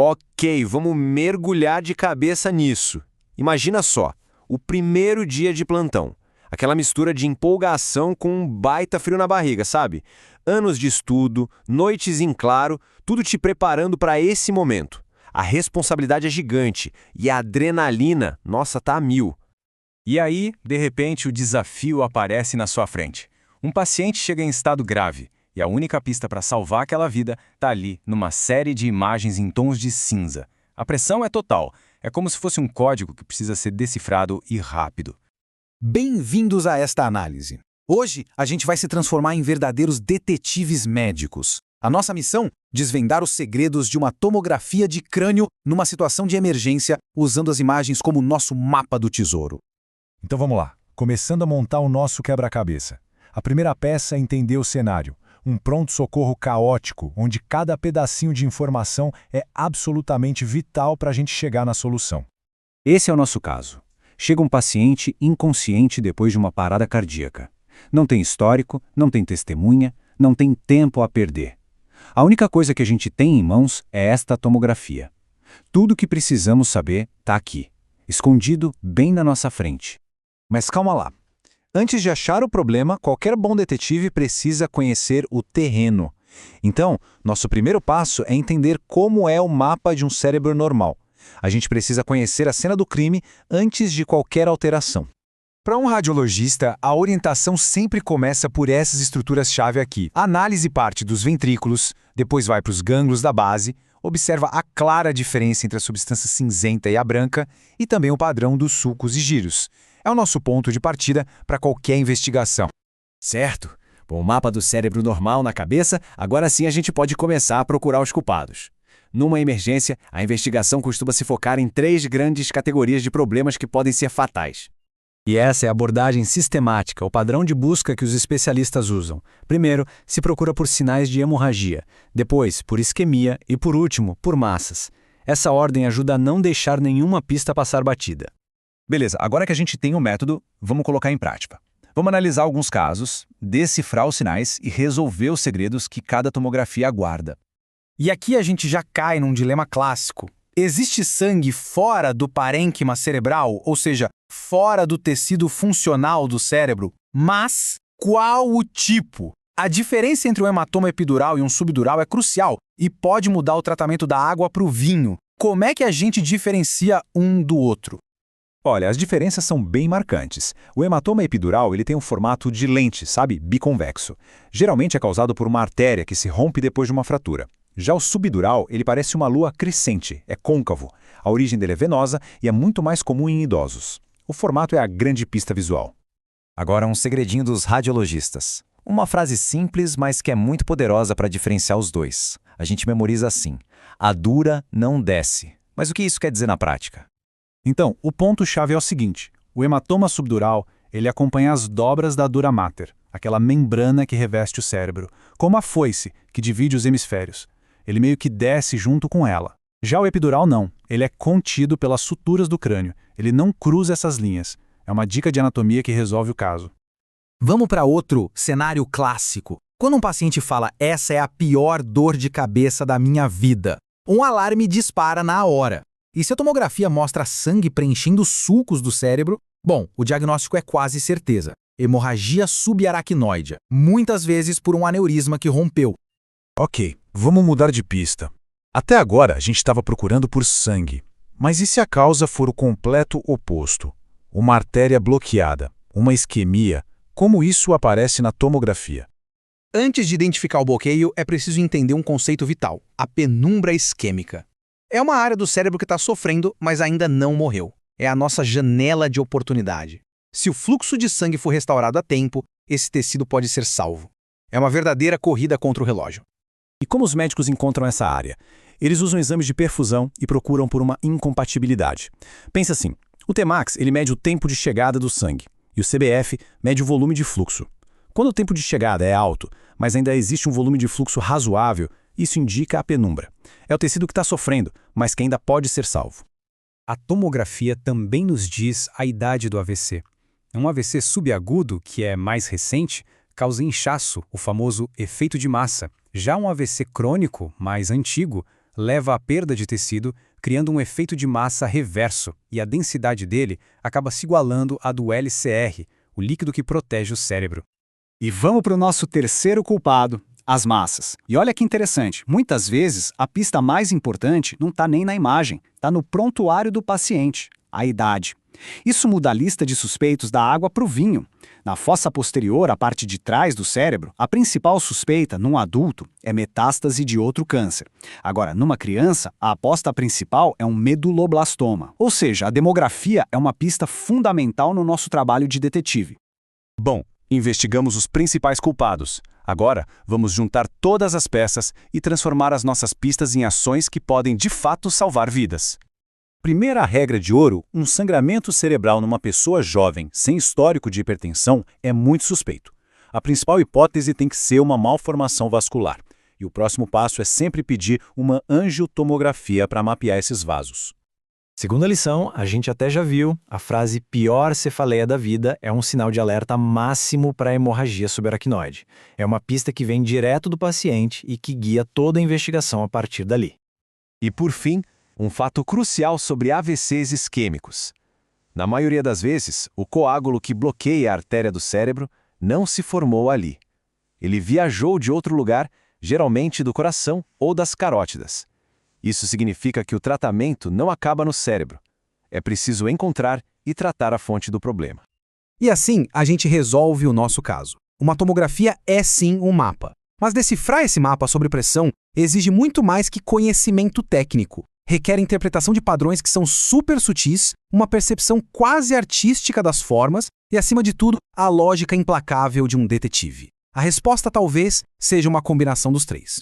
Ok, vamos mergulhar de cabeça nisso. Imagina só, o primeiro dia de plantão. Aquela mistura de empolgação com um baita frio na barriga, sabe? Anos de estudo, noites em claro, tudo te preparando para esse momento. A responsabilidade é gigante e a adrenalina, nossa, tá a mil. E aí, de repente, o desafio aparece na sua frente. Um paciente chega em estado grave, e a única pista para salvar aquela vida está ali, numa série de imagens em tons de cinza. A pressão é total, é como se fosse um código que precisa ser decifrado e rápido. Bem-vindos a esta análise. Hoje, a gente vai se transformar em verdadeiros detetives médicos. A nossa missão? Desvendar os segredos de uma tomografia de crânio numa situação de emergência, usando as imagens como nosso mapa do tesouro. Então vamos lá, começando a montar o nosso quebra-cabeça. A primeira peça é entender o cenário, um pronto-socorro caótico, onde cada pedacinho de informação é absolutamente vital para a gente chegar na solução. Esse é o nosso caso. Chega um paciente inconsciente depois de uma parada cardíaca. Não tem histórico, não tem testemunha, não tem tempo a perder. A única coisa que a gente tem em mãos é esta tomografia. Tudo o que precisamos saber está aqui, escondido bem na nossa frente. Mas calma lá. Antes de achar o problema, qualquer bom detetive precisa conhecer o terreno. Então, nosso primeiro passo é entender como é o mapa de um cérebro normal. A gente precisa conhecer a cena do crime antes de qualquer alteração. Para um radiologista, a orientação sempre começa por essas estruturas-chave aqui. A análise parte dos ventrículos, depois vai para os gânglios da base, observa a clara diferença entre a substância cinzenta e a branca e também o padrão dos sulcos e giros. É o nosso ponto de partida para qualquer investigação. Certo. Com o mapa do cérebro normal na cabeça, agora sim a gente pode começar a procurar os culpados. Numa emergência, a investigação costuma se focar em 3 grandes categorias de problemas que podem ser fatais. E essa é a abordagem sistemática, o padrão de busca que os especialistas usam. Primeiro, se procura por sinais de hemorragia, depois, por isquemia e, por último, por massas. Essa ordem ajuda a não deixar nenhuma pista passar batida. Beleza, agora que a gente tem o método, vamos colocar em prática. Vamos analisar alguns casos, decifrar os sinais e resolver os segredos que cada tomografia aguarda. E aqui a gente já cai num dilema clássico. Existe sangue fora do parênquima cerebral, ou seja, fora do tecido funcional do cérebro, mas qual o tipo? A diferença entre um hematoma epidural e um subdural é crucial e pode mudar o tratamento da água para o vinho. Como é que a gente diferencia um do outro? Olha, as diferenças são bem marcantes. O hematoma epidural ele tem um formato de lente, sabe, biconvexo. Geralmente é causado por uma artéria que se rompe depois de uma fratura. Já o subdural, ele parece uma lua crescente, é côncavo. A origem dele é venosa e é muito mais comum em idosos. O formato é a grande pista visual. Agora um segredinho dos radiologistas. Uma frase simples, mas que é muito poderosa para diferenciar os dois. A gente memoriza assim: a dura não desce. Mas o que isso quer dizer na prática? Então, o ponto-chave é o seguinte: o hematoma subdural ele acompanha as dobras da dura mater, aquela membrana que reveste o cérebro, como a foice, que divide os hemisférios. Ele meio que desce junto com ela. Já o epidural não, ele é contido pelas suturas do crânio, ele não cruza essas linhas. É uma dica de anatomia que resolve o caso. Vamos para outro cenário clássico. Quando um paciente fala, essa é a pior dor de cabeça da minha vida, um alarme dispara na hora. E se a tomografia mostra sangue preenchendo os sulcos do cérebro, bom, o diagnóstico é quase certeza. Hemorragia subaracnoide, muitas vezes por um aneurisma que rompeu. Ok, vamos mudar de pista. Até agora a gente estava procurando por sangue. Mas e se a causa for o completo oposto? Uma artéria bloqueada, uma isquemia, como isso aparece na tomografia? Antes de identificar o bloqueio, é preciso entender um conceito vital, a penumbra isquêmica. É uma área do cérebro que está sofrendo, mas ainda não morreu. É a nossa janela de oportunidade. Se o fluxo de sangue for restaurado a tempo, esse tecido pode ser salvo. É uma verdadeira corrida contra o relógio. E como os médicos encontram essa área? Eles usam exames de perfusão e procuram por uma incompatibilidade. Pensa assim, o Tmax ele mede o tempo de chegada do sangue e o CBF mede o volume de fluxo. Quando o tempo de chegada é alto, mas ainda existe um volume de fluxo razoável, isso indica a penumbra. É o tecido que está sofrendo, mas que ainda pode ser salvo. A tomografia também nos diz a idade do AVC. Um AVC subagudo, que é mais recente, causa inchaço, o famoso efeito de massa. Já um AVC crônico, mais antigo, leva à perda de tecido, criando um efeito de massa reverso, e a densidade dele acaba se igualando à do LCR, o líquido que protege o cérebro. E vamos para o nosso terceiro culpado, as massas. E olha que interessante, muitas vezes a pista mais importante não está nem na imagem, está no prontuário do paciente, a idade. Isso muda a lista de suspeitos da água para o vinho. Na fossa posterior, a parte de trás do cérebro, a principal suspeita, num adulto, é metástase de outro câncer. Agora, numa criança, a aposta principal é um meduloblastoma. Ou seja, a demografia é uma pista fundamental no nosso trabalho de detetive. Bom, investigamos os principais culpados. Agora, vamos juntar todas as peças e transformar as nossas pistas em ações que podem de fato salvar vidas. Primeira regra de ouro, um sangramento cerebral numa pessoa jovem, sem histórico de hipertensão, é muito suspeito. A principal hipótese tem que ser uma malformação vascular. E o próximo passo é sempre pedir uma angiotomografia para mapear esses vasos. Segunda lição, a gente até já viu, a frase pior cefaleia da vida é um sinal de alerta máximo para a hemorragia subaracnoide. É uma pista que vem direto do paciente e que guia toda a investigação a partir dali. E por fim, um fato crucial sobre AVCs isquêmicos. Na maioria das vezes, o coágulo que bloqueia a artéria do cérebro não se formou ali. Ele viajou de outro lugar, geralmente do coração ou das carótidas. Isso significa que o tratamento não acaba no cérebro. É preciso encontrar e tratar a fonte do problema. E assim, a gente resolve o nosso caso. Uma tomografia é sim um mapa. Mas decifrar esse mapa sob pressão exige muito mais que conhecimento técnico. Requer interpretação de padrões que são super sutis, uma percepção quase artística das formas e, acima de tudo, a lógica implacável de um detetive. A resposta talvez seja uma combinação dos três.